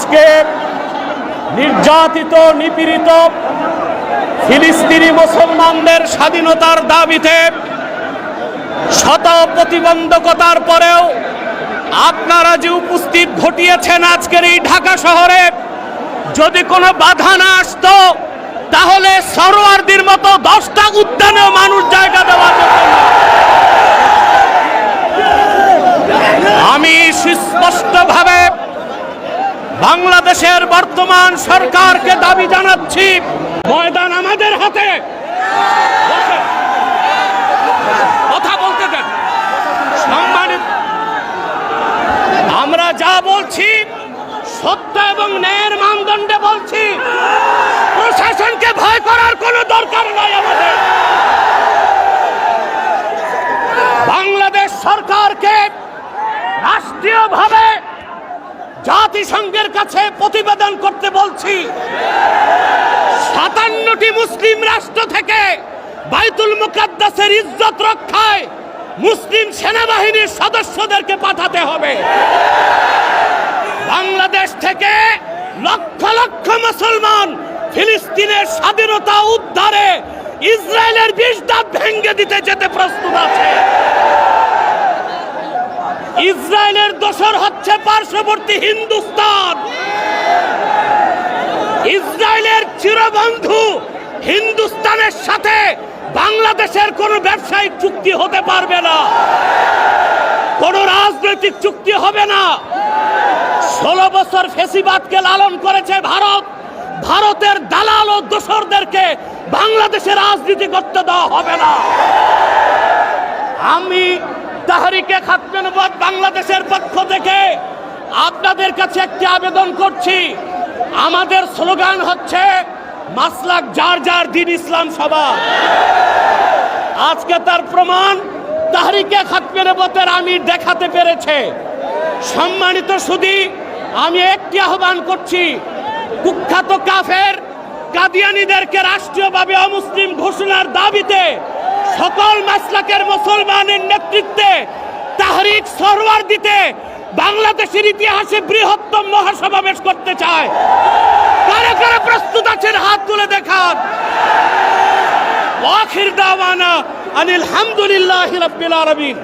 আজকে নির্যাতিত নিপীড়িত ফিলিস্তিনি মুসলমানদের স্বাধীনতার দাবিতে শত প্রতিবন্ধকতার পরেও আপনারা যে উপস্থিত ঘটিয়েছেন আজকের এই ঢাকা শহরে, যদি কোনো বাধা না আসতো তাহলে সরোয়ারদের মতো 10টা উদ্যানেও মানুষ জায়গা দেওয়া যেত না। আমি সুস্পষ্টভাবে বাংলাদেশের বর্তমান সরকারকে দাবি জানাচ্ছি, ময়দান আমাদের হাতে, কথা বলতে দেন। সম্মানিত, আমরা যা বলছি সত্য এবং ন্যায়ের মানদণ্ডে বলছি, প্রশাসনকে ভয় করার কোনো দরকার নাই। আমাদের বাংলাদেশ সরকারকে রাষ্ট্রীয়ভাবে জাতিসংঘের কাছে প্রতিবেদন করতে বলছি। 57টি মুসলিম রাষ্ট্র থেকে বাইতুল মুকাদ্দাসের ইজ্জত রক্ষায় মুসলিম সেনাবাহিনীর সদস্যদেরকে পাঠাতে হবে। বাংলাদেশ থেকে লক্ষ লক্ষ মুসলমান ফিলিস্তিনের স্বাধীনতা উদ্ধারে ইসরায়েলের 20 দাঁত ভেঙে দিতে যেতে প্রস্তুত আছে। ইসরায়েলের দোসর হচ্ছে পার্শ্ববর্তী হিন্দুস্তান। ইসরায়েলের চিরবন্ধু হিন্দুস্তানের সাথে বাংলাদেশের কোনো ব্যবসায়িক চুক্তি হতে পারবে না, কোনো রাজনৈতিক চুক্তি হবে না। 16 বছর ফ্যাসিবাদকে লালন করেছে ভারত। ভারতের দালাল ও দোসরদেরকে বাংলাদেশের রাজনীতি করতে দেওয়া হবে না। আমি তাহরিকে খাতমে নবুয়ত বাংলাদেশের পক্ষ থেকে আপনাদের কাছে একটি আবেদন করছি। আমাদের স্লোগান হচ্ছে মাসলাক যার যার দিন ইসলাম সবার। আজকে তার প্রমাণ তাহরিকে খাতমে নবুয়তের আমির দেখাতে পেরেছে। সম্মানিত সুধী, আমি একটি আহ্বান করছি, কুখ্যাত কাফের কাদিয়ানীদেরকে রাষ্ট্রীয়ভাবে অমুসলিম ঘোষণার দাবিতে সকল মাসলাকের মুসলমানের নেতৃত্বে তাহরিক সরওয়ার দিতে বাংলাদেশের ইতিহাসে বৃহত্তম মহাসমাবেশ করতে চায়। কারা কারা প্রস্তুত আছেন হাত তুলে দেখান। আখির দাওয়ানা আনিল হামদুলিল্লাহি রাব্বিল আলামিন।